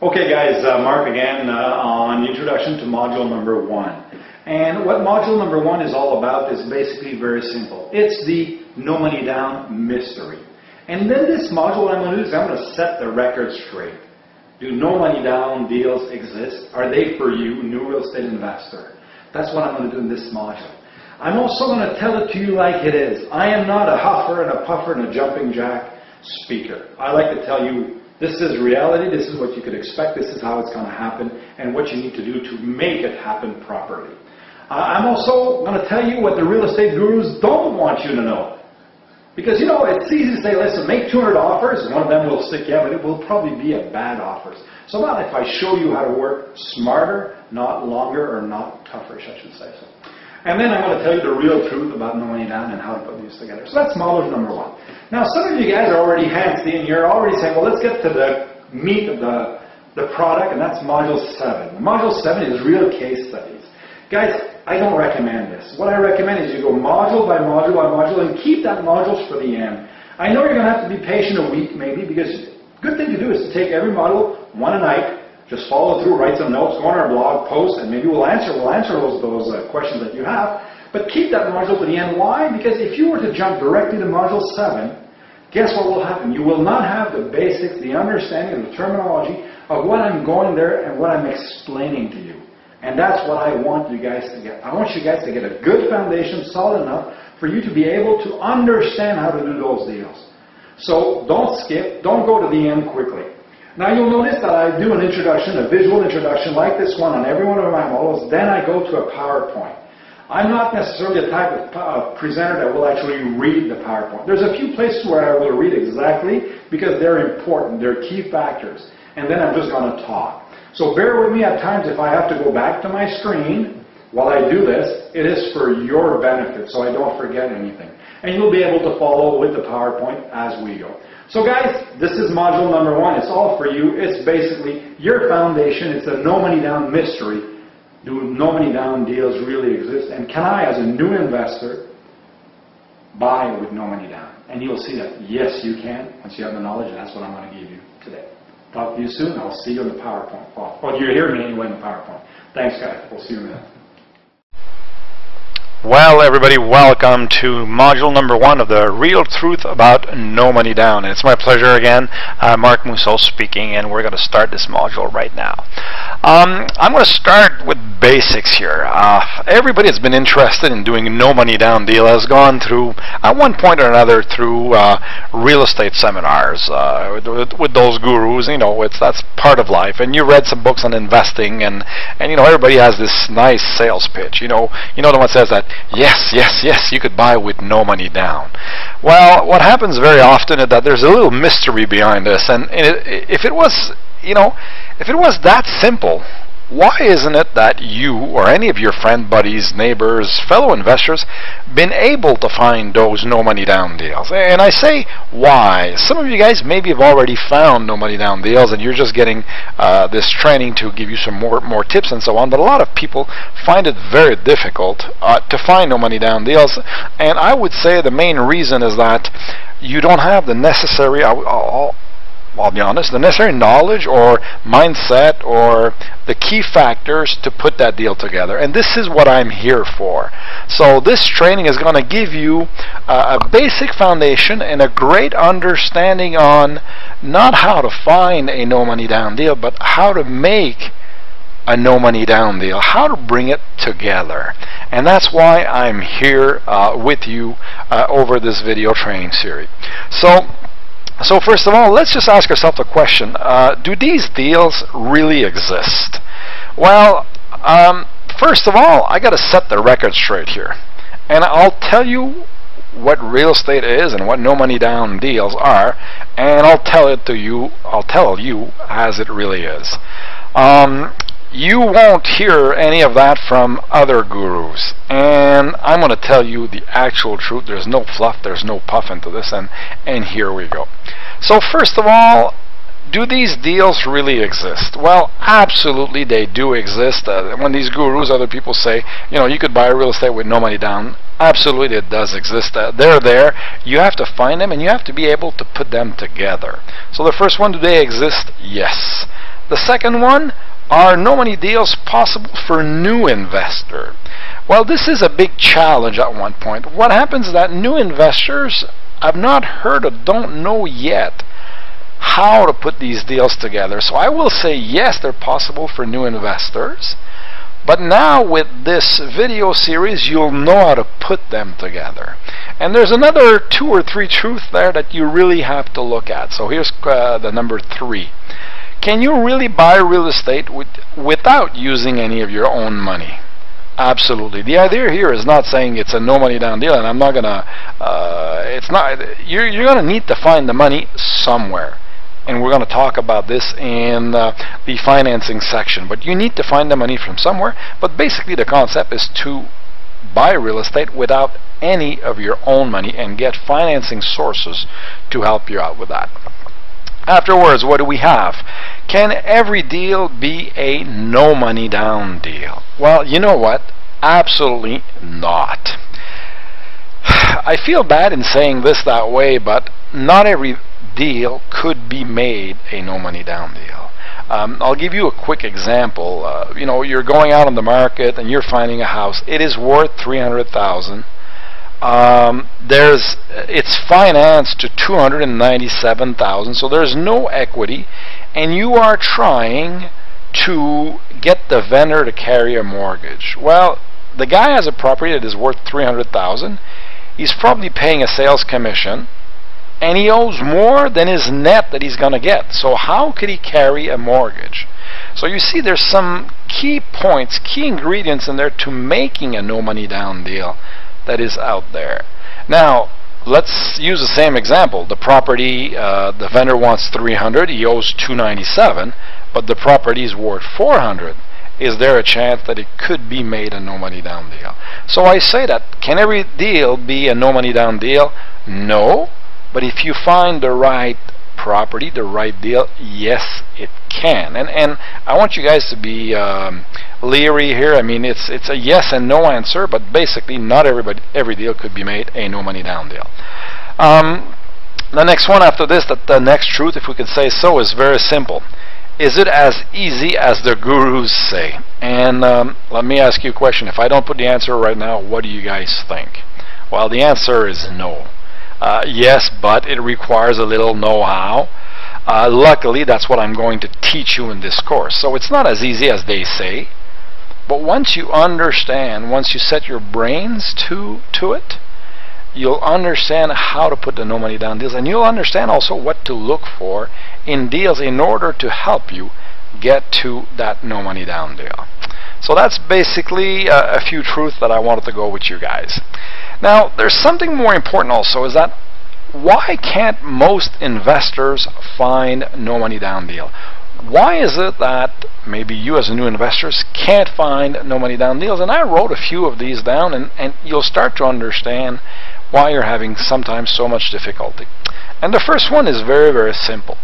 Okay guys, Mark again on Introduction to Module number 1. And what Module number 1 is all about is basically very simple. It's the no money down mystery. And then this module, what I'm going to do is I'm going to set the record straight. Do no money down deals exist? Are they for you, new real estate investor? That's what I'm going to do in this module. I'm also going to tell it to you like it is. I am not a huffer and a puffer and a jumping jack speaker. I like to tell you this is reality, this is what you could expect, this is how it's going to happen, and what you need to do to make it happen properly. I'm also going to tell you what the real estate gurus don't want you to know. Because, you know, it's easy to say, listen, make 200 offers, one of them will stick, yeah, but it will probably be a bad offers. So about if I show you how to work smarter, not longer, or not tougher, I should say so. And then I'm going to tell you the real truth about no money down and how to put these together. So that's module number 1. Now, some of you guys are already handsy and you're already saying, well, let's get to the meat of the product, and that's module 7. Module 7 is real case studies. Guys, I don't recommend this. What I recommend is you go module by module by module and keep that modules for the end. I know you're going to have to be patient a week maybe, because good thing to do is to take every module one a night, just follow through, write some notes, go on our blog, post, and maybe we'll answer those questions that you have. But keep that module to the end. Why? Because if you were to jump directly to module 7, guess what will happen? You will not have the basics, the understanding of the terminology of what I'm going there and what I'm explaining to you. And that's what I want you guys to get. I want you guys to get a good foundation, solid enough for you to be able to understand how to do those deals. So don't skip, don't go to the end quickly. Now you'll notice that I do an introduction, a visual introduction like this one on every one of my models, then I go to a PowerPoint. I'm not necessarily the type of presenter that will actually read the PowerPoint. There's a few places where I will read exactly because they're important, they're key factors, and then I'm just going to talk. So bear with me at times if I have to go back to my screen while I do this. It is for your benefit, so I don't forget anything. And you'll be able to follow with the PowerPoint as we go. So guys, this is module number 1. It's all for you. It's basically your foundation. It's a no money down mystery. Do no money down deals really exist? And can I, as a new investor, buy with no money down? And you'll see that, yes, you can, once you have the knowledge, and that's what I'm going to give you today. Talk to you soon. I'll see you in the PowerPoint. Well, you're hearing me anyway in the PowerPoint. Thanks, guys. We'll see you in a minute. Well, everybody, welcome to module number 1 of the real truth about no money down. And it's my pleasure again, Marc Mousseau speaking, and we're going to start this module right now. I'm going to start with basics here. Everybody that's been interested in doing no money down deal has gone through, at one point or another, through real estate seminars with those gurus. You know, that's part of life. And you read some books on investing, and you know, everybody has this nice sales pitch. You know the one that says that, yes, yes, yes, you could buy with no money down. Well, what happens very often is that there's a little mystery behind this, and if it was, you know, if it was that simple, why isn't it that you or any of your friend buddies, neighbors, fellow investors been able to find those no money down deals? And I say why. Some of you guys maybe have already found no money down deals and you're just getting this training to give you some more tips and so on, but a lot of people find it very difficult to find no money down deals, and I would say the main reason is that you don't have the necessary, I'll be honest, the necessary knowledge or mindset or the key factors to put that deal together. And this is what I'm here for. So this training is going to give you a basic foundation and a great understanding on not how to find a no money down deal, but how to make a no money down deal, how to bring it together. And that's why I'm here with you over this video training series. So first of all, let's just ask ourselves a question. Do these deals really exist? Well, first of all, I got to set the record straight here. And I'll tell you what real estate is and what no money down deals are, and I'll tell you as it really is. You won't hear any of that from other gurus, and I'm going to tell you the actual truth. There's no fluff, there's no puff into this, and here we go. So first of all, do these deals really exist? Well, absolutely they do exist. When these gurus, other people say, you know, you could buy real estate with no money down, absolutely it does exist. They're there. You have to find them, and you have to be able to put them together. So the first one, do they exist? Yes. The second one, are no money deals possible for new investor? Well, this is a big challenge at one point. What happens is that new investors have not heard or don't know yet how to put these deals together. So I will say yes, they're possible for new investors. But now with this video series, you'll know how to put them together. And there's another 2 or 3 truths there that you really have to look at. So here's the number 3. Can you really buy real estate without using any of your own money? Absolutely. The idea here is not saying it's a no money down deal, and I'm not gonna. It's not. You're gonna need to find the money somewhere. And we're going to talk about this in the financing section. But you need to find the money from somewhere. But basically the concept is to buy real estate without any of your own money and get financing sources to help you out with that. Afterwards, what do we have? Can every deal be a no money down deal? Well, you know what? Absolutely not. I feel bad in saying this that way, but not every deal could be made a no money down deal. I'll give you a quick example. You know, you're going out on the market and you're finding a house. It is worth $300,000. It's financed to $297,000, so there's no equity, and you are trying to get the vendor to carry a mortgage. Well, the guy has a property that is worth $300,000. He's probably paying a sales commission, and he owes more than his net that he's going to get. So how could he carry a mortgage? So you see there's some key points, key ingredients in there to making a no money down deal that is out there. Now, let's use the same example. The property, the vendor wants $300, he owes $297, but the property is worth $400. Is there a chance that it could be made a no money down deal? So I say that, can every deal be a no money down deal? No. But if you find the right property, the right deal, yes, it can. And I want you guys to be leery here. I mean, it's a yes and no answer, but basically not every deal could be made a no money down deal. The next one after this, the next truth, if we could say so, is very simple. Is it as easy as the gurus say? And let me ask you a question. If I don't put the answer right now, what do you guys think? Well, the answer is no. Yes, but it requires a little know-how. Luckily, that's what I'm going to teach you in this course. So it's not as easy as they say, but once you understand, once you set your brains to it, you'll understand how to put the no money down deals, and you'll understand also what to look for in deals in order to help you get to that no money down deal. So that's basically a few truths that I wanted to go with you guys. Now, there's something more important also, is that why can't most investors find no money down deal? Why is it that maybe you as a new investors can't find no money down deals? And I wrote a few of these down, and you'll start to understand why you're having sometimes so much difficulty. And the first one is very, very simple.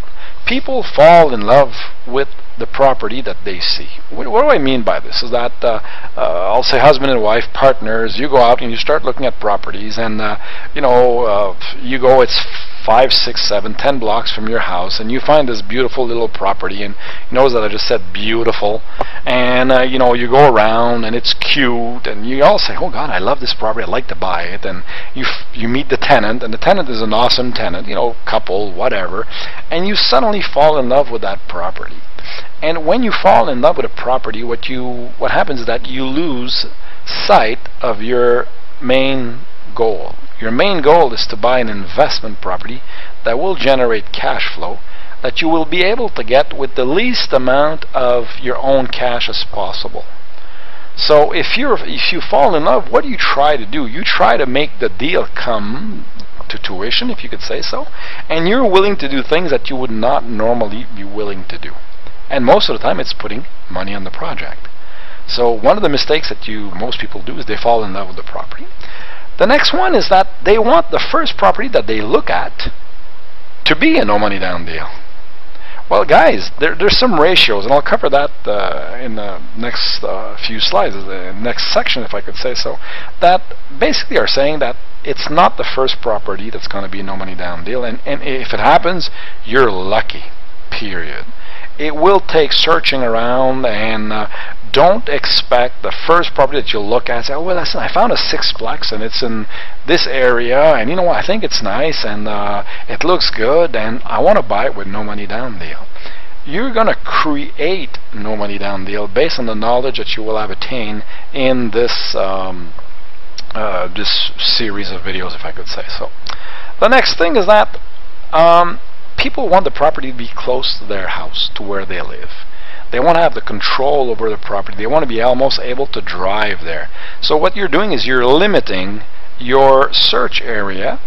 People fall in love with the property that they see. What do I mean by this? Is that I'll say husband and wife, partners, you go out and you start looking at properties, and you go, it's 5, 6, 7, 10 blocks from your house, and you find this beautiful little property, and notice that I just said beautiful, and you go around and it's cute, and you all say, oh God, I love this property, I'd like to buy it, and you meet the tenant, and the tenant is an awesome tenant, couple, whatever, and you suddenly fall in love with that property. And when you fall in love with a property, what happens is that you lose sight of your main goal. Your main goal is to buy an investment property that will generate cash flow that you will be able to get with the least amount of your own cash as possible. So if you fall in love, what do you try to do? You try to make the deal come to tuition, if you could say so, and you're willing to do things that you would not normally be willing to do. And most of the time it's putting money on the project. So one of the mistakes that most people do is they fall in love with the property. The next one is that they want the first property that they look at to be a no money down deal. Well, guys, there's some ratios, and I'll cover that in the next few slides, the next section, if I could say so, that basically are saying that it's not the first property that's going to be a no money down deal, and if it happens, you're lucky, period. it will take searching around, and don't expect the first property that you'll look at and say, oh, well, listen, I found a sixplex and it's in this area, and you know what, I think it's nice and it looks good and I want to buy it with no money down deal. You're going to create no money down deal based on the knowledge that you will have attained in this this series of videos, if I could say so. The next thing is that people want the property to be close to their house, to where they live. They want to have the control over the property. They want to be almost able to drive there. So what you're doing is you're limiting your search area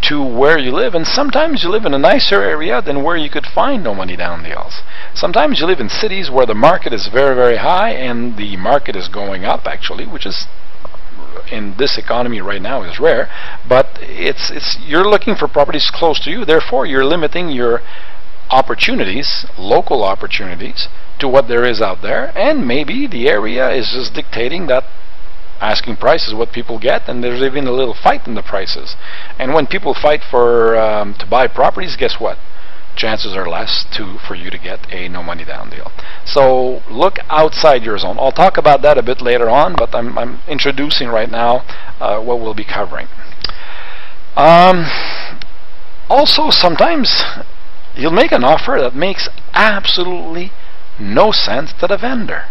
to where you live, and sometimes you live in a nicer area than where you could find no money down deals. Sometimes you live in cities where the market is very, very high, and the market is going up actually, which is in this economy right now is rare, but you're looking for properties close to you, therefore you're limiting your opportunities, local opportunities, to what there is out there, and maybe the area is just dictating that asking price is what people get, and there's even a little fight in the prices. And when people fight for to buy properties, guess what? Chances are less for you to get a no money down deal. So look outside your zone. I'll talk about that a bit later on, but I'm introducing right now what we'll be covering. Also, sometimes you'll make an offer that makes absolutely no sense to the vendor.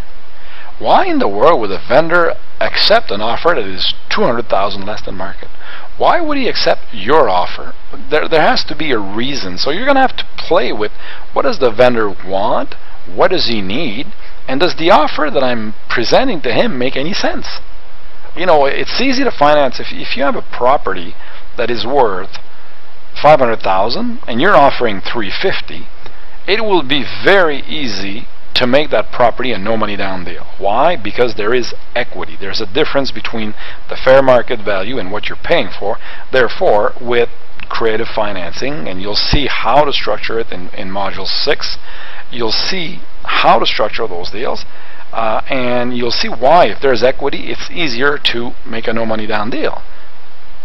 Why in the world would a vendor accept an offer that is $200,000 less than market? Why would he accept your offer? There has to be a reason. So you're going to have to play with, what does the vendor want? What does he need? And does the offer that I'm presenting to him make any sense? You know, it's easy to finance. If you have a property that is worth $500,000 and you're offering $350,000, it will be very easy to make that property a no money down deal. Why? Because there is equity. There's a difference between the fair market value and what you're paying for. Therefore, with creative financing, and you'll see how to structure it in Module 6, you'll see how to structure those deals, and you'll see why, if there's equity, it's easier to make a no money down deal.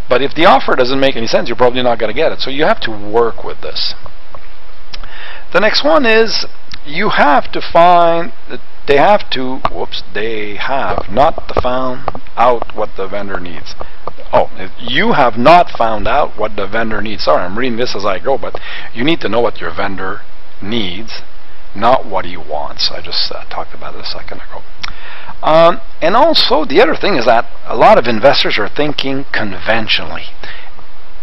But if the offer doesn't make any sense, you're probably not going to get it. So you have to work with this. The next one is, you have to find that they have not found out what the vendor needs. Oh, you have not found out what the vendor needs. Sorry, I'm reading this as I go, but you need to know what your vendor needs, not what he wants. I just talked about it a second ago. And also, the other thing is that a lot of investors are thinking conventionally.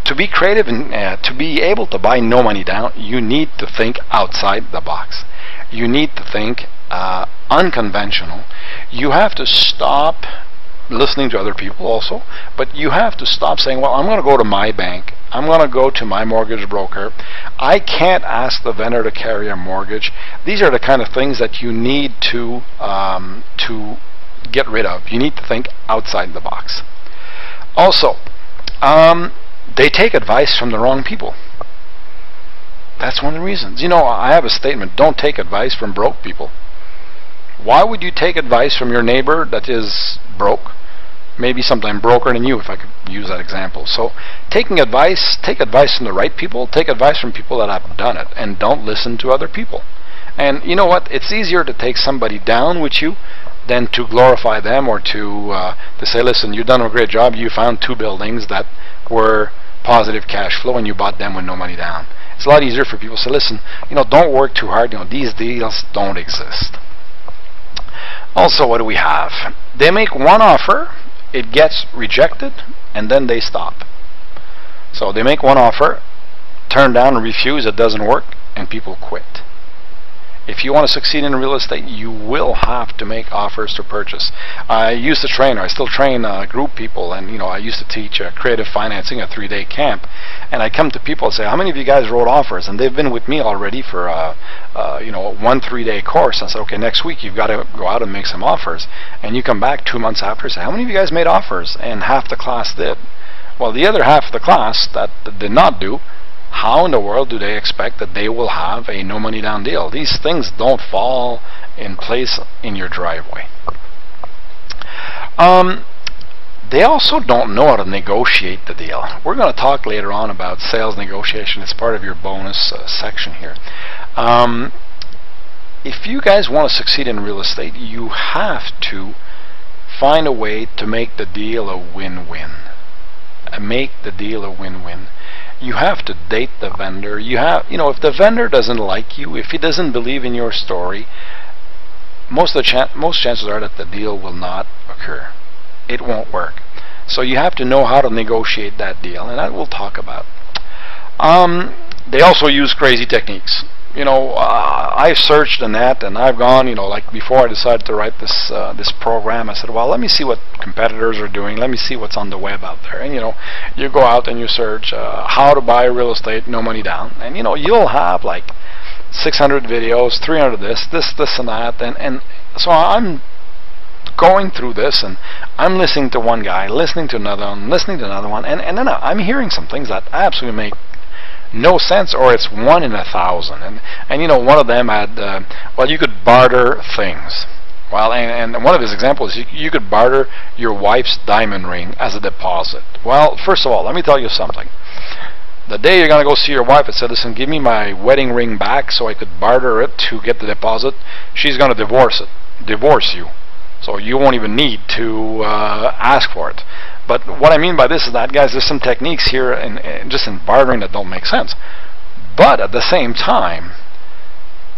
To be creative and to be able to buy no money down, you need to think outside the box. You need to think unconventional. You have to stop listening to other people also, but you have to stop saying, well, I'm going to go to my bank, I'm going to go to my mortgage broker, I can't ask the vendor to carry a mortgage. These are the kind of things that you need to get rid of. You need to think outside the box. Also, they take advice from the wrong people. That's one of the reasons. You know, I have a statement, don't take advice from broke people. Why would you take advice from your neighbor that is broke? Maybe sometime broker than you, if I could use that example. So take advice from the right people, take advice from people that have done it, and don't listen to other people. And you know what? It's easier to take somebody down with you than to glorify them, or to say, listen, you've done a great job, you found 2 buildings that were positive cash flow and you bought them with no money down. It's a lot easier for people to say, listen, you know, don't work too hard, you know, these deals don't exist. Also, what do we have? They make one offer, it gets rejected, and then they stop. So they make one offer, turn down, refuse, it doesn't work, and people quit. If you want to succeed in real estate, you will have to make offers to purchase. I used to train, or I still train group people, and you know, I used to teach creative financing, a 3-day camp, and I come to people and say, how many of you guys wrote offers? And they've been with me already for you know, 1 3-day course. I said, okay, next week you've got to go out and make some offers. And you come back 2 months after and say, how many of you guys made offers? And half the class did. Well, the other half of the class that did not do, how in the world do they expect that they will have a no money down deal? These things don't fall in place in your driveway. They also don't know how to negotiate the deal. We're going to talk later on about sales negotiation. It's part of your bonus section here. if you guys want to succeed in real estate, you have to find a way to make the deal a win-win. Make the deal a win-win. You have to date the vendor. If the vendor doesn't like you, if he doesn't believe in your story, most chances are that the deal will not occur. It won't work. So you have to know how to negotiate that deal, and that we'll talk about. They also use crazy techniques. I've searched the net, and I've gone, like before I decided to write this program, I said, well, let me see what competitors are doing. Let me see what's on the web out there. And you go out and you search how to buy real estate, no money down, and you'll have like 600 videos, 300 this and that, and so I'm going through this, and I'm listening to one guy, listening to another one, listening to another one, and then I'm hearing some things that absolutely make no sense, or it's 1 in 1,000. And one of them had, well, you could barter things. Well, and one of his examples, you could barter your wife's diamond ring as a deposit. Well, first of all, let me tell you something. The day you're going to go see your wife and say, listen, give me my wedding ring back so I could barter it to get the deposit, she's going to divorce you. So you won't even need to ask for it. But what I mean by this is that, guys, there's some techniques here just in bartering that don't make sense. But at the same time,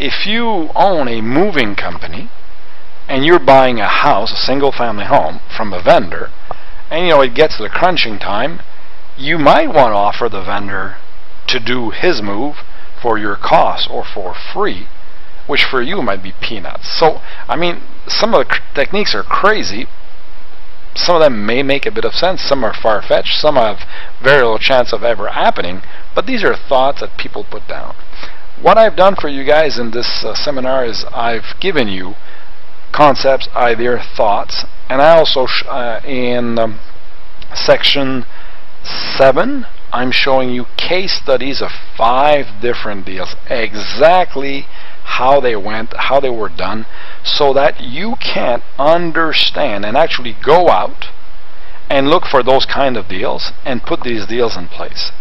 if you own a moving company and you're buying a house, a single-family home, from a vendor, and it gets to the crunching time, you might want to offer the vendor to do his move for your cost or for free, which for you might be peanuts. So, I mean, some of the techniques are crazy. Some of them may make a bit of sense. Some are far-fetched. Some have very little chance of ever happening. But these are thoughts that people put down. What I've done for you guys in this seminar is I've given you concepts, ideas, thoughts, and I also in section 7 I'm showing you case studies of 5 different deals, exactly how they went, how they were done, so that you can understand and actually go out and look for those kind of deals and put these deals in place.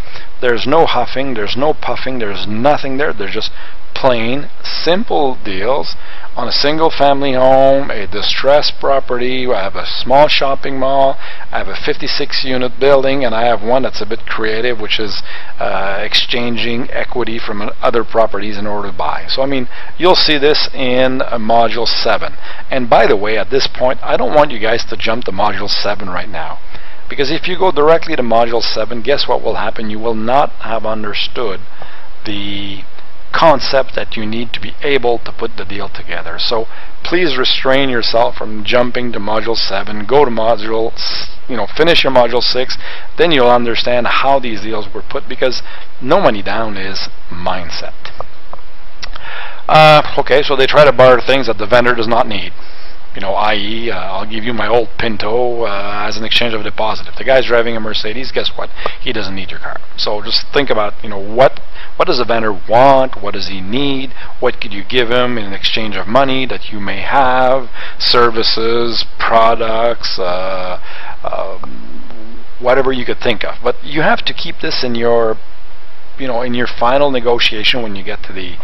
There's no huffing, there's no puffing, there's nothing there. They're just plain, simple deals on a single family home, a distressed property. I have a small shopping mall, I have a 56 unit building, and I have one that's a bit creative, which is exchanging equity from other properties in order to buy. So I mean, you'll see this in module 7. And by the way, at this point, I don't want you guys to jump to module 7 right now, because if you go directly to module 7, guess what will happen? You will not have understood the concept that you need to be able to put the deal together. So please restrain yourself from jumping to module 7. Go to module, finish your module 6, then you'll understand how these deals were put, because no money down is mindset. Okay, so they try to barter things that the vendor does not need. I.e., I'll give you my old Pinto as an exchange of a deposit. If the guy's driving a Mercedes, guess what? He doesn't need your car. So just think about, what does the vendor want? What does he need? What could you give him in exchange of money that you may have? Services, products, whatever you could think of. But you have to keep this in your, in your final negotiation when you get to the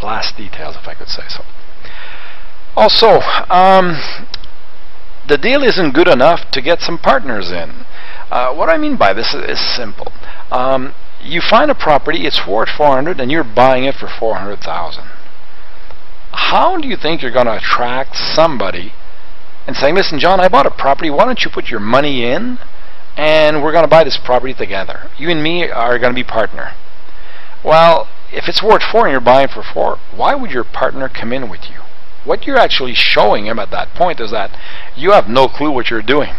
last details, if I could say so. Also, the deal isn't good enough to get some partners in. What I mean by this is simple. You find a property, it's worth $400,000, and you're buying it for $400,000. How do you think you're going to attract somebody and saying, listen, John, I bought a property, why don't you put your money in and we're going to buy this property together. You and me are going to be partner. Well, if it's worth $4 and you're buying for $4, why would your partner come in with you? What you're actually showing him at that point is that you have no clue what you're doing.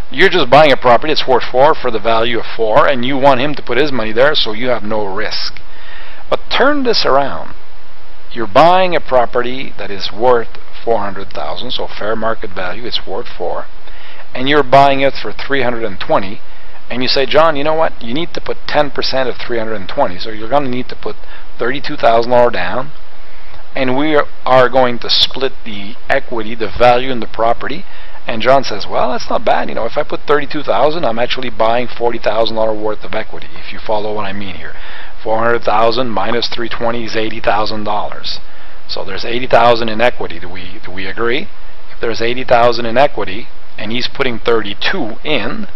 You're just buying a property that's worth $4 for the value of $4, and you want him to put his money there, so you have no risk. But turn this around. You're buying a property that is worth $400,000, so fair market value, it's worth $4, and you're buying it for $320, and you say, John, you know what? You need to put 10% of $320, so you're going to need to put $32,000 down, and we are going to split the equity, the value in the property. And John says, well, that's not bad. If I put $32,000, I'm actually buying $40,000 worth of equity, if you follow what I mean here. $400,000 minus $320 is $80,000. So there's 80,000 in equity. Do we agree? If there's 80,000 in equity and he's putting 32 in,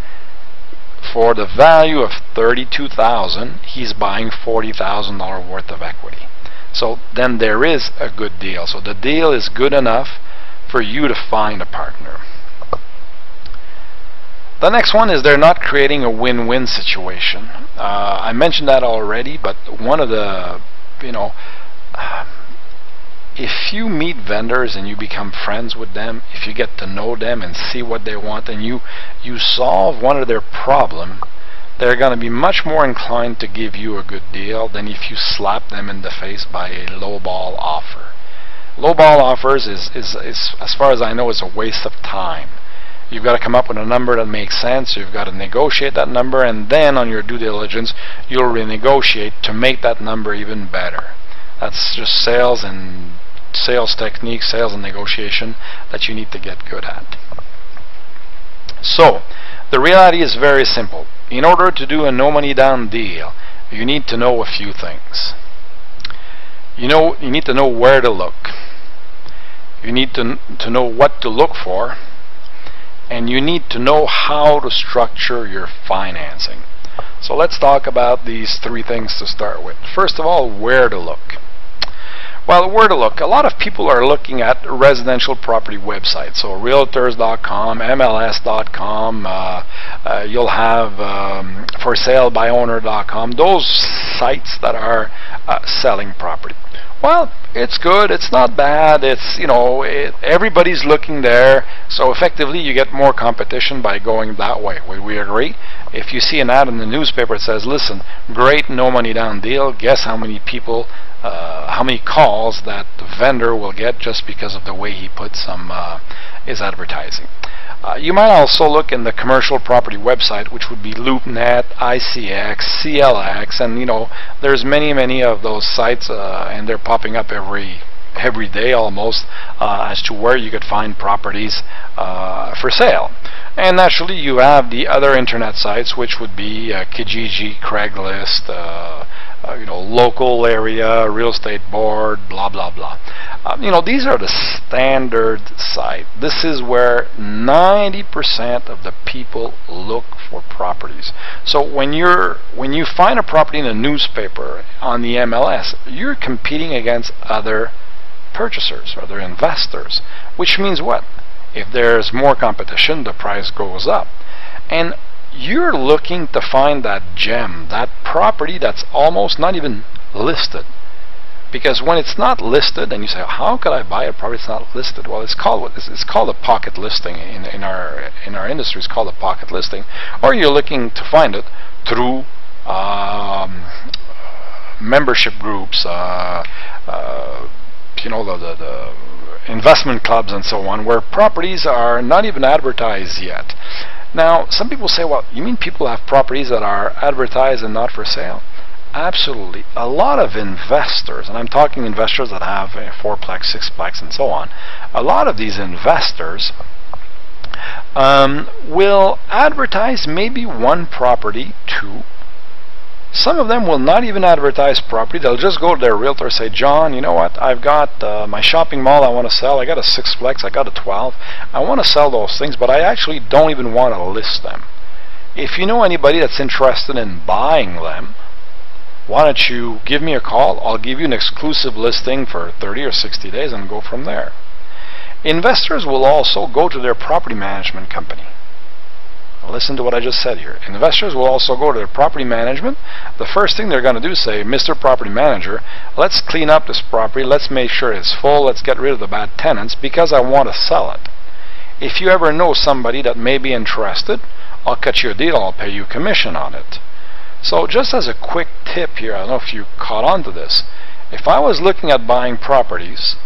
for the value of 32,000, he's buying $40,000 worth of equity. So then there is a good deal. So the deal is good enough for you to find a partner. The next one is they're not creating a win-win situation. I mentioned that already, but one of the, if you meet vendors and you become friends with them, if you get to know them and see what they want, and you solve one of their problem, they're going to be much more inclined to give you a good deal than if you slap them in the face by a lowball offer. Lowball offers is, as far as I know, is a waste of time. You've got to come up with a number that makes sense. You've got to negotiate that number, and then on your due diligence, you'll renegotiate to make that number even better. That's just sales techniques, sales and negotiation that you need to get good at. So, the reality is very simple. In order to do a no money down deal, you need to know a few things. You need to know where to look. You need to know what to look for, and you need to know how to structure your financing. So let's talk about these three things to start with. First of all, where to look. Well, where to look? A lot of people are looking at residential property websites. So realtors.com, MLS.com, you'll have forsalebyowner.com, those sites that are selling property. Well, it's good, it's not bad, it's, everybody's looking there, so effectively you get more competition by going that way. Would we agree? If you see an ad in the newspaper that says, listen, great no money down deal, guess how many people, how many calls that the vendor will get just because of the way he puts his advertising. You might also look in the commercial property website, which would be LoopNet, ICX, CLX, and there's many of those sites, and they're popping up every day almost, as to where you could find properties for sale. And naturally, you have the other internet sites, which would be Kijiji, Craigslist, local area, real estate board, blah blah blah. These are the standard site. This is where 90% of the people look for properties. So when you find a property in a newspaper on the MLS, you're competing against other purchasers, other investors, which means what? If there's more competition, the price goes up. And you're looking to find that gem, that property that's almost not even listed. Because when it's not listed, and you say, how could I buy a property that's not listed? Well, it's called a pocket listing in our industry. It's called a pocket listing. Or you're looking to find it through membership groups, the investment clubs and so on, where properties are not even advertised yet. Now, some people say, well, you mean people have properties that are advertised and not for sale? Absolutely. A lot of investors, and I'm talking investors that have a 4-plex, 6-plex, and so on, a lot of these investors will advertise maybe one property, two. Some of them will not even advertise property. They'll just go to their realtor and say, John, you know what, I've got my shopping mall I want to sell. I got a 6-plex, I got a 12. I want to sell those things, but I actually don't even want to list them. If you know anybody that's interested in buying them, why don't you give me a call? I'll give you an exclusive listing for 30 or 60 days and go from there. Investors will also go to their property management company. Listen to what I just said here. Investors will also go to their property management. The first thing they're going to do is say, Mr. Property Manager, let's clean up this property, let's make sure it's full, let's get rid of the bad tenants because I want to sell it. If you ever know somebody that may be interested, I'll cut you a deal, I'll pay you commission on it. So just as a quick tip here, I don't know if you caught on to this, if I was looking at buying properties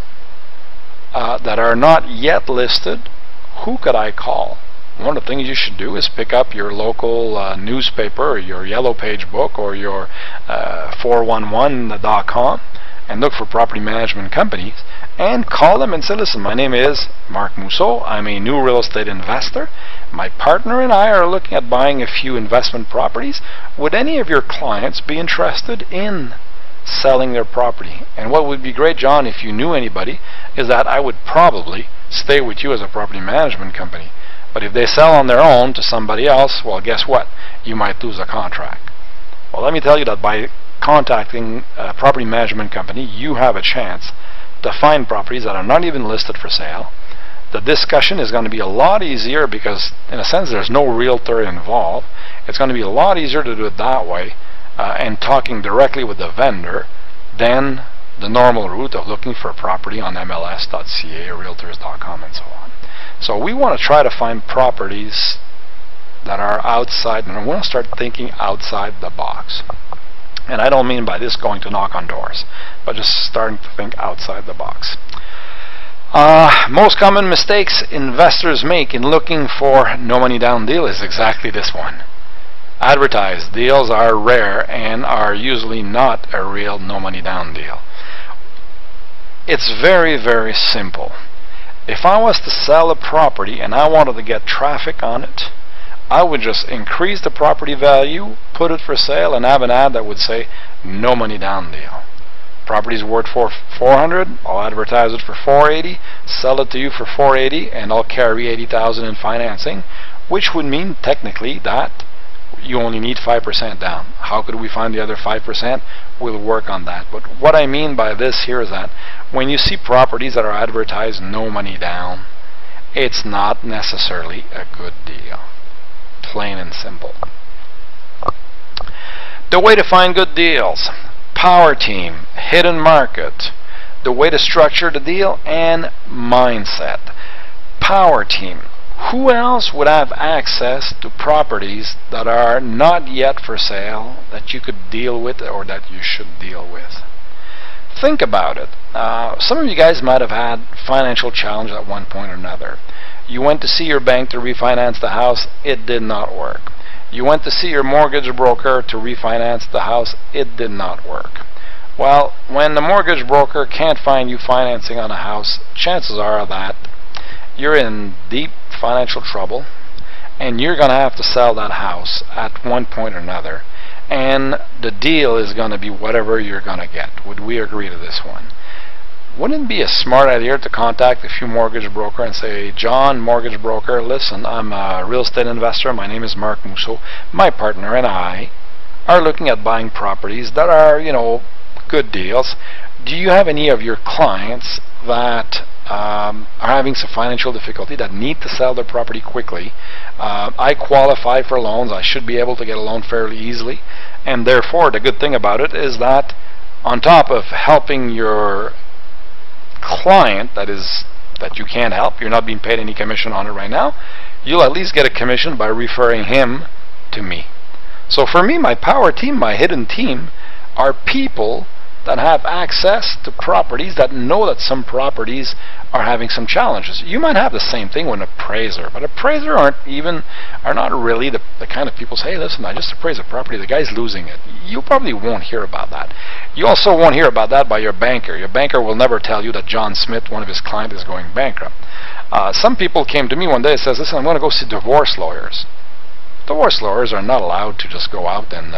that are not yet listed, who could I call? One of the things you should do is pick up your local newspaper or your Yellow Page book or your 411.com and look for property management companies and call them and say, listen, my name is Marc Mousseau. I'm a new real estate investor. My partner and I are looking at buying a few investment properties. Would any of your clients be interested in selling their property. And what would be great, John, if you knew anybody, is that I would probably stay with you as a property management company. But if they sell on their own to somebody else, well, guess what? You might lose a contract. Well, let me tell you that by contacting a property management company, you have a chance to find properties that are not even listed for sale. The discussion is going to be a lot easier because, in a sense, there's no realtor involved. It's going to be a lot easier to do it that way and talking directly with the vendor than the normal route of looking for a property on MLS.ca or Realtors.com and so on. So we want to try to find properties that are outside, and I want to start thinking outside the box. And I don't mean by this going to knock on doors, but just starting to think outside the box. Most common mistakes investors make in looking for no money down deal is exactly this one. Advertised deals are rare and are usually not a real no money down deal. It's very, very simple. If I was to sell a property and I wanted to get traffic on it, I would just increase the property value, put it for sale, and have an ad that would say no money down deal. Property's worth for $400, I'll advertise it for $480, sell it to you for $480, and I'll carry $80,000 in financing, which would mean technically that you only need 5% down. How could we find the other 5%? We'll work on that. But what I mean by this here is that when you see properties that are advertised no money down, it's not necessarily a good deal. Plain and simple. The way to find good deals: power team, hidden market, the way to structure the deal, and mindset. Power team. Who else would have access to properties that are not yet for sale that you could deal with or that you should deal with? Think about it. Some of you guys might have had financial challenge at one point or another. You went to see your bank to refinance the house, it did not work. You went to see your mortgage broker to refinance the house, it did not work. Well, when the mortgage broker can't find you financing on a house, chances are that you're in deep financial trouble and you're going to have to sell that house at one point or another, and the deal is going to be whatever you're going to get. Would we agree to this one? Wouldn't it be a smart idea to contact a few mortgage broker and say, John, mortgage broker, listen, I'm a real estate investor, my name is Marc Mousseau, my partner and I are looking at buying properties that are, good deals. Do you have any of your clients that are having some financial difficulty that need to sell their property quickly? I qualify for loans. I should be able to get a loan fairly easily, and therefore the good thing about it is that on top of helping your client that you can't help, you're not being paid any commission on it right now, you'll at least get a commission by referring him to me. So for me, my power team, my hidden team, are people that have access to properties, that know that some properties are having some challenges. You might have the same thing with an appraiser, but appraisers are not really the kind of people say, hey, listen, I just appraised a property, the guy's losing it. You probably won't hear about that. You also won't hear about that by your banker. Your banker will never tell you that John Smith, one of his clients, is going bankrupt. Some people came to me one day and says, listen, I'm going to go see divorce lawyers. Divorce lawyers are not allowed to just go out and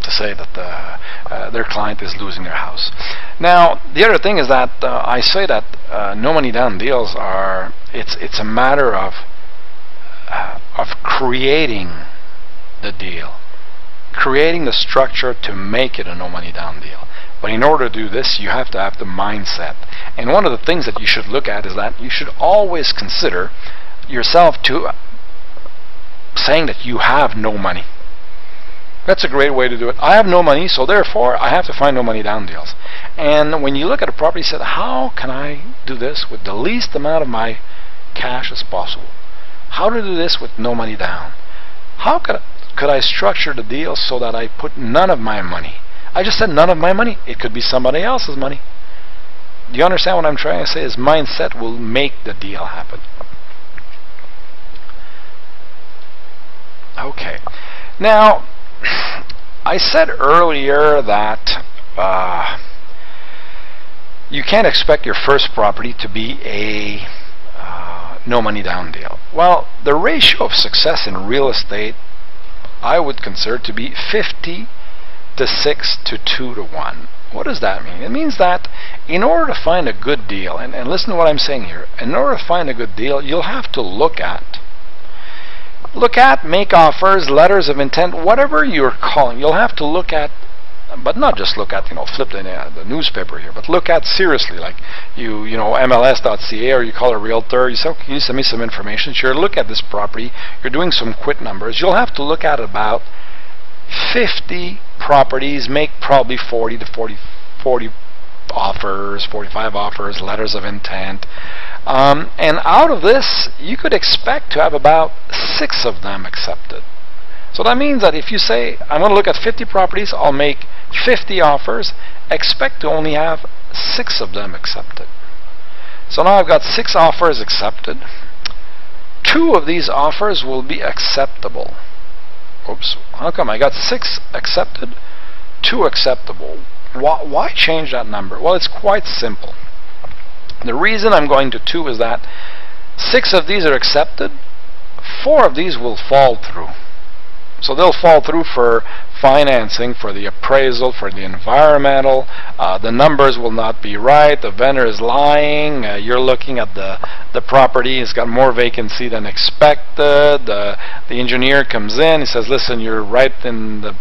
say that their client is losing their house. Now, the other thing is that I say that no money down deals are, it's a matter of creating the deal, creating the structure to make it a no money down deal. But in order to do this, you have to have the mindset. And one of the things that you should look at is that you should always consider yourself to saying that you have no money. That's a great way to do it. I have no money, so therefore I have to find no money down deals. And when you look at a property, you say, how can I do this with the least amount of my cash as possible? How to do this with no money down? How could I structure the deal so that I put none of my money? I just said none of my money. It could be somebody else's money. Do you understand what I'm trying to say? Is mindset will make the deal happen. Okay. Now, I said earlier that you can't expect your first property to be a no money down deal. Well, the ratio of success in real estate I would consider to be 50 to 6 to 2 to 1. What does that mean? It means that in order to find a good deal, and listen to what I'm saying here, in order to find a good deal, you'll have to look at, make offers, letters of intent, whatever you're calling. You'll have to look at, but not just look at, flip the newspaper here, but look at seriously, like you know, MLS.ca, or you call a realtor, you say, okay, can you send me some information? Sure, look at this property. You're doing some quit numbers. You'll have to look at about 50 properties, make probably 40 to 40 offers, 45 offers, letters of intent. And out of this, you could expect to have about 6 of them accepted. So that means that if you say, I'm going to look at 50 properties, I'll make 50 offers, expect to only have 6 of them accepted. So now I've got 6 offers accepted. 2 of these offers will be acceptable. Oops, how come I got 6 accepted, 2 acceptable? Why change that number? Well, it's quite simple. The reason I'm going to 2 is that 6 of these are accepted, 4 of these will fall through. So they'll fall through for financing, for the appraisal, for the environmental. The numbers will not be right. The vendor is lying. You're looking at the property. It's got more vacancy than expected. The engineer comes in. He says, "Listen, you're right in the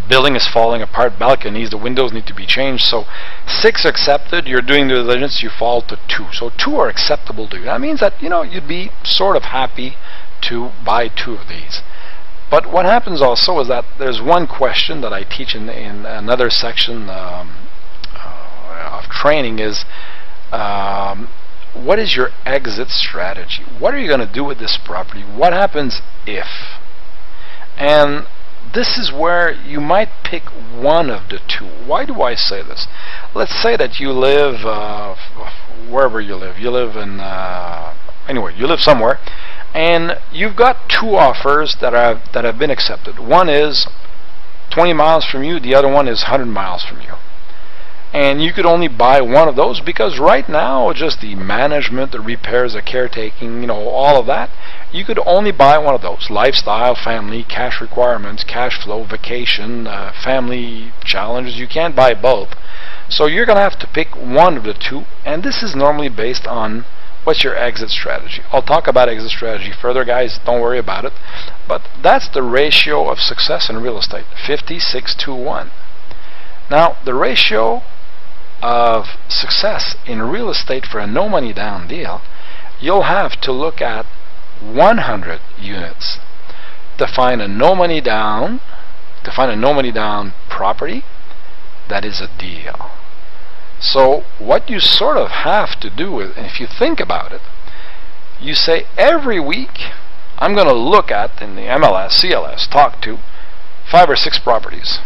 building is falling apart. Balconies, the windows need to be changed." So 6 accepted. You're doing due diligence. You fall to 2. So 2 are acceptable to you. That means that you'd be sort of happy to buy 2 of these. But what happens also is that there's one question that I teach in another section of training is, what is your exit strategy? What are you going to do with this property? What happens if? And this is where you might pick one of the 2. Why do I say this? Let's say that you live wherever you live. You live in anyway, you live somewhere, and you've got 2 offers that have been accepted. One is 20 miles from you, the other one is 100 miles from you. And you could only buy one of those because right now, just the management, the repairs, the caretaking, all of that, you could only buy one of those. Lifestyle, family, cash requirements, cash flow, vacation, family challenges. You can't buy both. So you're going to have to pick one of the 2, and this is normally based on what's your exit strategy. I'll talk about exit strategy further, guys. Don't worry about it. But that's the ratio of success in real estate, 56 to 1. Now, the ratio of success in real estate for a no money down deal, you'll have to look at 100 units to find a no money down property that is a deal. So what you sort of have to do is, and if you think about it, you say every week I'm going to look at, in the MLS, CLS, talk to 5 or 6 properties.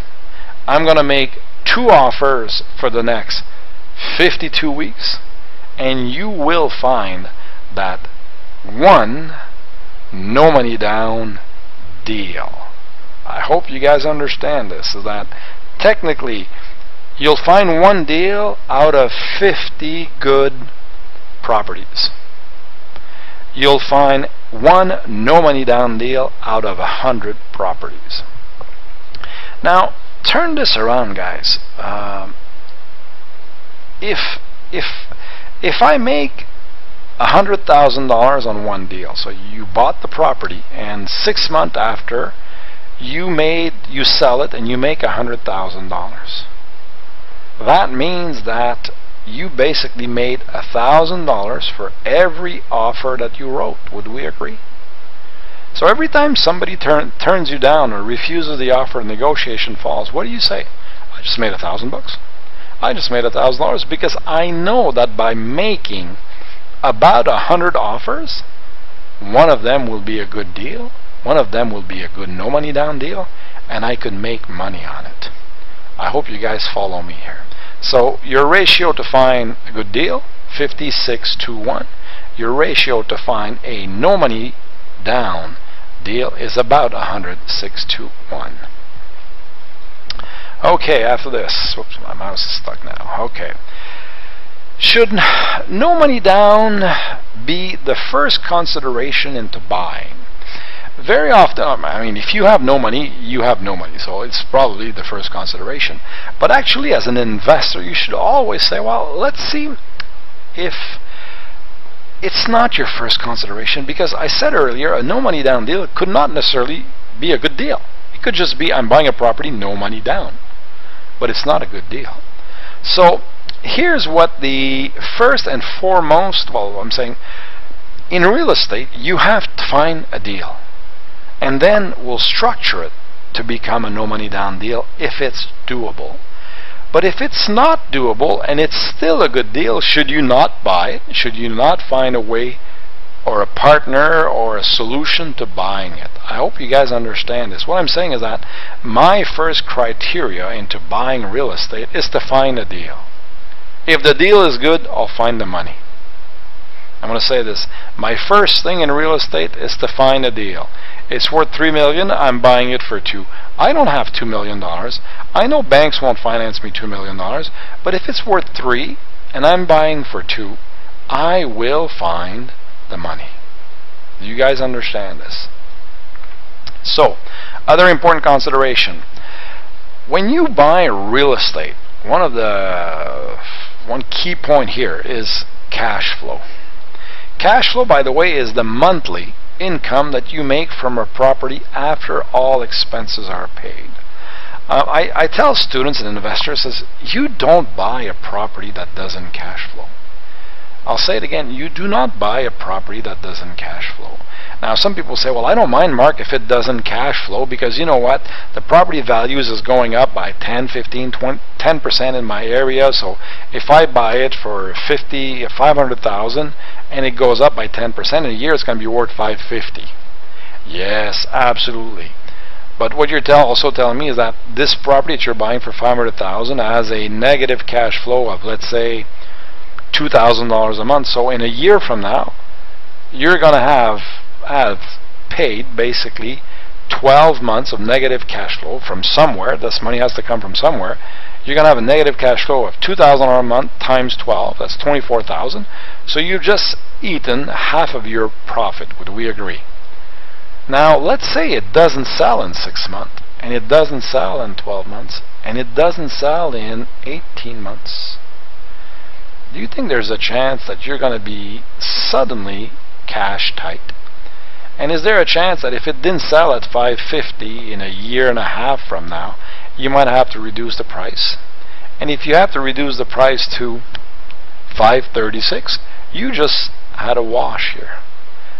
I'm going to make 2 offers for the next 52 weeks, and you will find that one no money down deal. I hope you guys understand this, is that technically you'll find one deal out of 50 good properties. You'll find one no money down deal out of 100 properties. Now, turn this around, guys. If I make $100,000 on one deal, so you bought the property, and 6 months after you sell it and you make $100,000. That means that you basically made $1,000 for every offer that you wrote. Would we agree? So every time somebody turns you down or refuses the offer and negotiation falls, what do you say? I just made $1,000. I just made $1,000 because I know that by making about 100 offers, one of them will be a good deal, one of them will be a good no money down deal, and I could make money on it. I hope you guys follow me here. So your ratio to find a good deal, 56 to 1. Your ratio to find a no money down deal is about 106 to 1. Okay, after this, whoops, my mouse is stuck now. Okay. Should no money down be the first consideration into buying? very often, I mean, if you have no money, you have no money, so it's probably the first consideration. But actually, as an investor, you should always say, well, let's see if it's not your first consideration, because I said earlier, a no money down deal could not necessarily be a good deal. It could just be, I'm buying a property, no money down. But it's not a good deal. So here's what the first and foremost, well, I'm saying, in real estate, you have to find a deal. And then we'll structure it to become a no money down deal if it's doable. But if it's not doable and it's still a good deal, should you not buy it? Should you not find a way or a partner or a solution to buying it? I hope you guys understand this. What I'm saying is that my first criteria into buying real estate is to find a deal. If the deal is good, I'll find the money. I'm going to say this. My first thing in real estate is to find a deal. It's worth $3 million, I'm buying it for $2 million. I don't have $2 million. I know banks won't finance me $2 million, but if it's worth $3 million and I'm buying for $2 million, I will find the money. Do you guys understand this? So, other important consideration. When you buy real estate, one key point here is cash flow. Cash flow, by the way, is the monthly income that you make from a property after all expenses are paid. I tell students and investors, says, you don't buy a property that doesn't cash flow. I'll say it again, you do not buy a property that doesn't cash flow. Now some people say, well, I don't mind, Mark, if it doesn't cash flow, because you know what, the property values is going up by 10, 15, 20, 10% in my area, so if I buy it for $500,000 and it goes up by 10% in a year, it's going to be worth $550,000. Yes, absolutely. But what you're also telling me is that this property that you're buying for $500,000 has a negative cash flow of, let's say, $2,000 a month. So in a year from now, you're going to have paid basically 12 months of negative cash flow from somewhere. This money has to come from somewhere. You're going to have a negative cash flow of $2,000 a month times 12. That's $24,000. So you've just eaten half of your profit. Would we agree? Now, let's say it doesn't sell in 6 months, and it doesn't sell in 12 months, and it doesn't sell in 18 months. Do you think there's a chance that you're going to be suddenly cash tight? And is there a chance that if it didn't sell at $550 in a year and a half from now, you might have to reduce the price? And if you have to reduce the price to $536, you just had a wash here.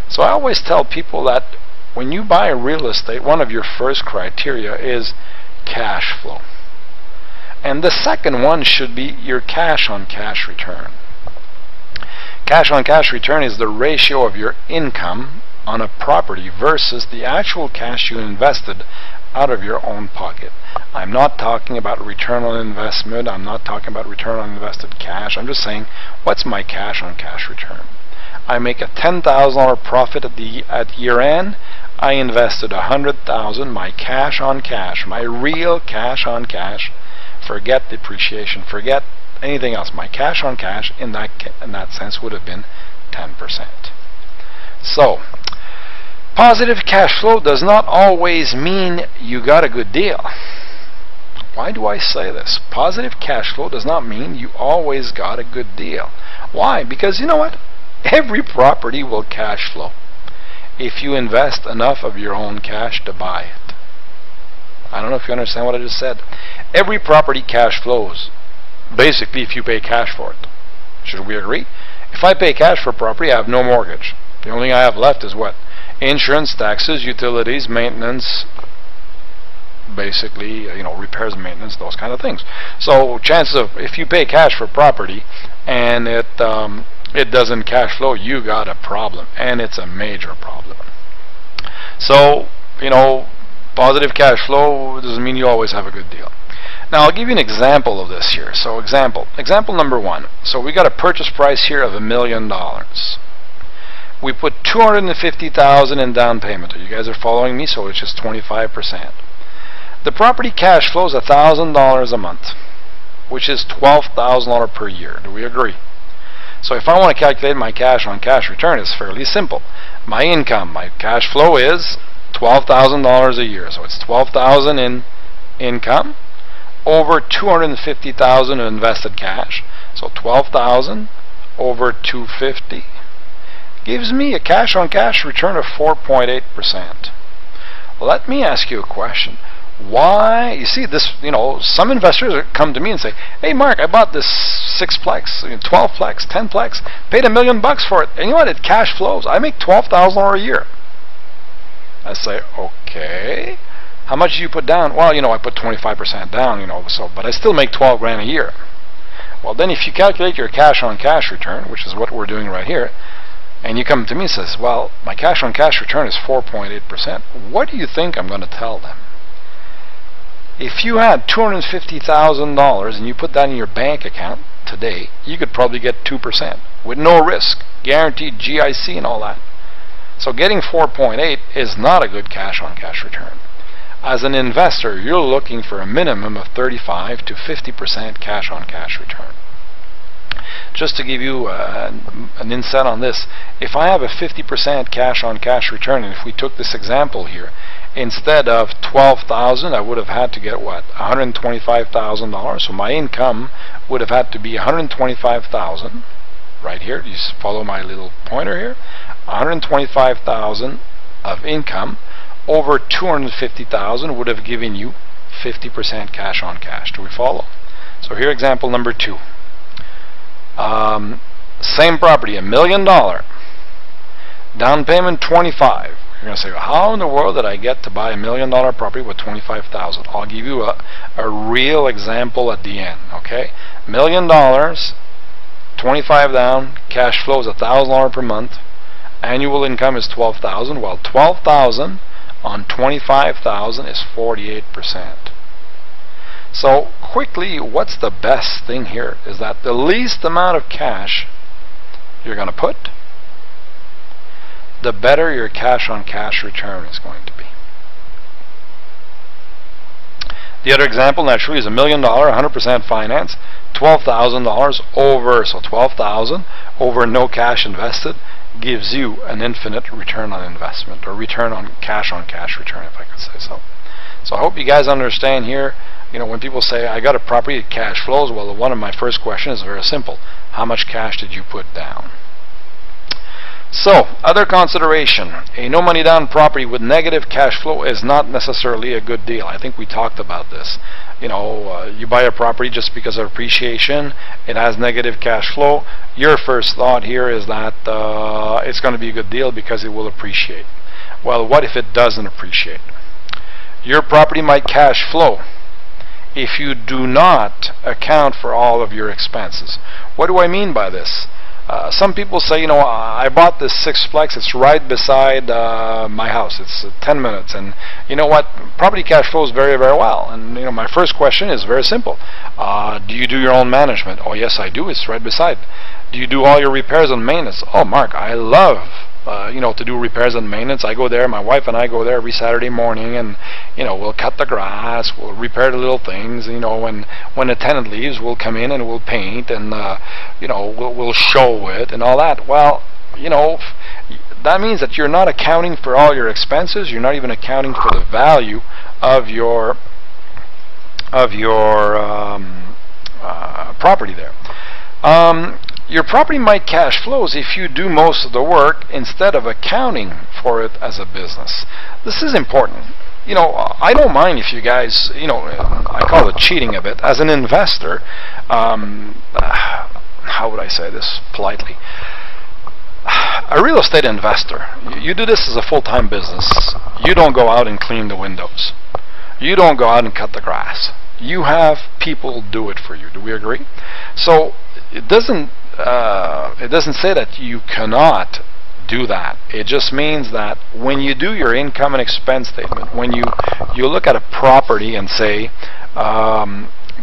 So I always tell people that when you buy real estate, one of your first criteria is cash flow. And the second one should be your cash on cash return. Cash on cash return is the ratio of your income on a property versus the actual cash you invested out of your own pocket. I'm not talking about return on investment. I'm not talking about return on invested cash. I'm just saying, what's my cash on cash return? I make a $10,000 profit at year end. I invested $100,000. My cash on cash, my real cash on cash. Forget depreciation. Forget anything else. My cash on cash in that sense would have been 10%. So, positive cash flow does not always mean you got a good deal. Why do I say this? Positive cash flow does not mean you always got a good deal. Why? Because you know what? Every property will cash flow if you invest enough of your own cash to buy it. I don't know if you understand what I just said. Every property cash flows, basically, if you pay cash for it. Should we agree? If I pay cash for a property, I have no mortgage. The only thing I have left is what? Insurance, taxes, utilities, maintenance, basically, repairs and maintenance, those kind of things. So chances of, if you pay cash for property and it doesn't cash flow, you got a problem, and it's a major problem. So, positive cash flow doesn't mean you always have a good deal. Now I'll give you an example of this here. So example number one. So we got a purchase price here of $1 million. We put $250,000 in down payment. You guys are following me? So it's just 25%. The property cash flows $1,000 a month, which is $12,000 per year. Do we agree? So if I want to calculate my cash on cash return, it's fairly simple. My income, my cash flow is $12,000 a year. So it's $12,000 in income over $250,000 in invested cash. So $12,000 over $250 gives me a cash-on-cash return of 4.8%. Well, let me ask you a question. Why? You see this, some investors come to me and say, hey Mark, I bought this 6-plex, 12-plex, 10-plex, paid $1 million for it, and you know what, it cash flows. I make $12,000 a year. I say, okay, how much do you put down? Well, I put 25% down, but I still make 12 grand a year. Well, then if you calculate your cash-on-cash return, which is what we're doing right here, and you come to me and says, well, my cash-on-cash return is 4.8%, what do you think I'm going to tell them? If you had $250,000 and you put that in your bank account today, you could probably get 2% with no risk, guaranteed GIC and all that. So getting 4.8 is not a good cash-on-cash return. As an investor, you're looking for a minimum of 35 to 50% cash-on-cash return. Just to give you an insight on this, if I have a 50% cash-on-cash return, and if we took this example here, instead of $12,000, I would have had to get what? $125,000. So my income would have had to be $125,000. Right here, you follow my little pointer here. $125,000 of income over $250,000 would have given you 50% cash-on-cash. Do we follow? So here, example number 2. Same property, $1 million. Down payment $25,000. You're going to say, how in the world did I get to buy $1 million property with $25,000? I'll give you a real example at the end. Okay, $1 million, 25 down, cash flow is $1,000 per month, annual income is $12,000. Well, $12,000 on $25,000 is 48%. So quickly, what's the best thing here is that the least amount of cash you're going to put, the better your cash-on-cash return is going to be. The other example, naturally, is $1 million, 100% finance, $12,000 over, so $12,000 over no cash invested gives you an infinite return on investment, or return on cash return, if I could say so. So I hope you guys understand here, when people say, I got a property that cash flows, well, one of my first questions is very simple. How much cash did you put down? So, other consideration, a no money down property with negative cash flow is not necessarily a good deal. I think we talked about this. You buy a property just because of appreciation, it has negative cash flow. Your first thought here is that it's going to be a good deal because it will appreciate. Well, what if it doesn't appreciate? Your property might cash flow if you do not account for all of your expenses. What do I mean by this? Some people say, I bought this 6-plex, it's right beside my house, it's 10 minutes, and you know what, property cash flows very, very well. And my first question is very simple. Do you do your own management? Oh yes, I do, it's right beside. Do you do all your repairs and maintenance? Oh Mark, I love to do repairs and maintenance. I go there, my wife and I go there every Saturday morning, and we'll cut the grass, we'll repair the little things. When a tenant leaves, we'll come in and we'll paint, and we'll show it and all that. Well, that means that you're not accounting for all your expenses. You're not even accounting for the value of your property there. Your property might cash flows if you do most of the work instead of accounting for it as a business. This is important. I don't mind if you guys, I call it cheating a bit. As an investor, how would I say this politely? A real estate investor, you do this as a full-time business. You don't go out and clean the windows. You don't go out and cut the grass. You have people do it for you. Do we agree? So it doesn't say that you cannot do that. It just means that when you do your income and expense statement, when you look at a property and say,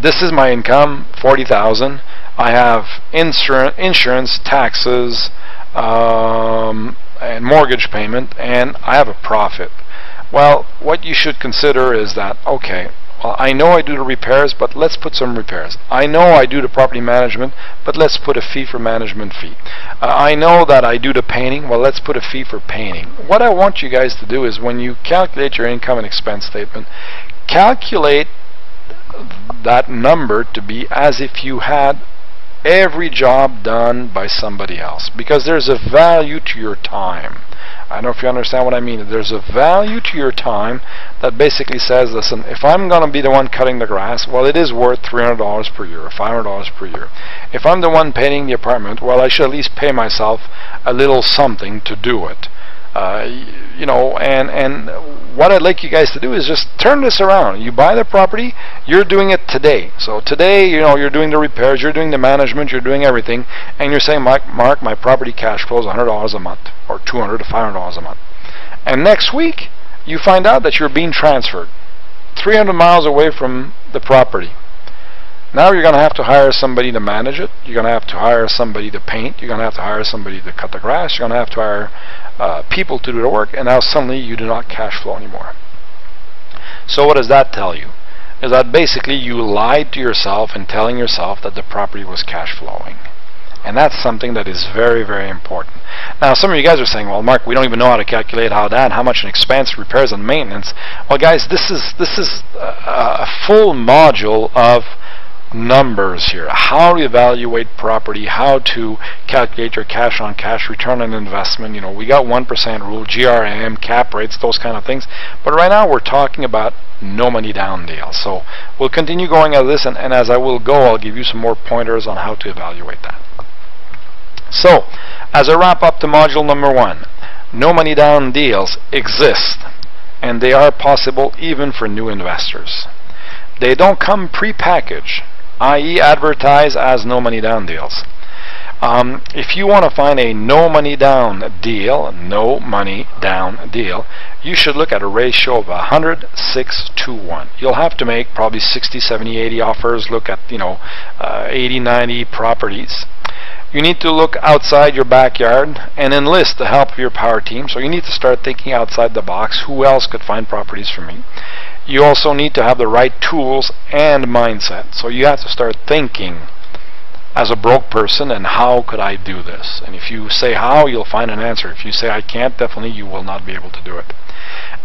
this is my income, $40,000, I have insurance, taxes, and mortgage payment, and I have a profit. Well, what you should consider is that, okay, Well, I know I do the repairs, but let's put some repairs. I know I do the property management, but let's put a fee for management fee. I know that I do the painting, well, let's put a fee for painting. What I want you guys to do is when you calculate your income and expense statement, calculate that number to be as if you had every job done by somebody else, because there's a value to your time. I don't know if you understand what I mean. There's a value to your time that basically says, listen, if I'm going to be the one cutting the grass, well, it is worth $300 per year or $500 per year. If I'm the one painting the apartment, well, I should at least pay myself a little something to do it. You know, and what I'd like you guys to do is just turn this around. You buy the property, you're doing it today. So today, you know, you're doing the repairs, you're doing the management, you're doing everything, and you're saying, Mark, my property cash flow is $100 a month, or $200 to $500 a month. And next week, you find out that you're being transferred 300 miles away from the property. Now you're going to have to hire somebody to manage it. You're going to have to hire somebody to paint. You're going to have to hire somebody to cut the grass. You're going to have to hire people to do the work. And now suddenly you do not cash flow anymore. So what does that tell you? Is that basically you lied to yourself in telling yourself that the property was cash flowing. And that's something that is very, very important. Now, some of you guys are saying, well, Mark, we don't even know how to calculate how much an expense, repairs, and maintenance. Well, guys, this is a full module of numbers here. How to evaluate property, how to calculate your cash on cash return on investment. You know, we got 1% rule, GRM, cap rates, those kind of things. But right now we're talking about no money down deals. So we'll continue going at this, and as I will go, I'll give you some more pointers on how to evaluate that. So, as I wrap up to module number 1, no money down deals exist, and they are possible even for new investors. They don't come pre-packaged, i.e. advertised as no money down deals. If you want to find a no money down deal, you should look at a ratio of 100:6 to 1. You'll have to make probably 60, 70, 80 offers, look at 80, 90 properties. You need to look outside your backyard and enlist the help of your power team. So you need to start thinking outside the box. Who else could find properties for me? You also need to have the right tools and mindset. So you have to start thinking as a broke person, and how could I do this? And if you say how, you'll find an answer. If you say I can't, definitely you will not be able to do it.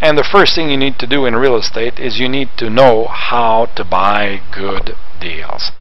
And the first thing you need to do in real estate is you need to know how to buy good deals.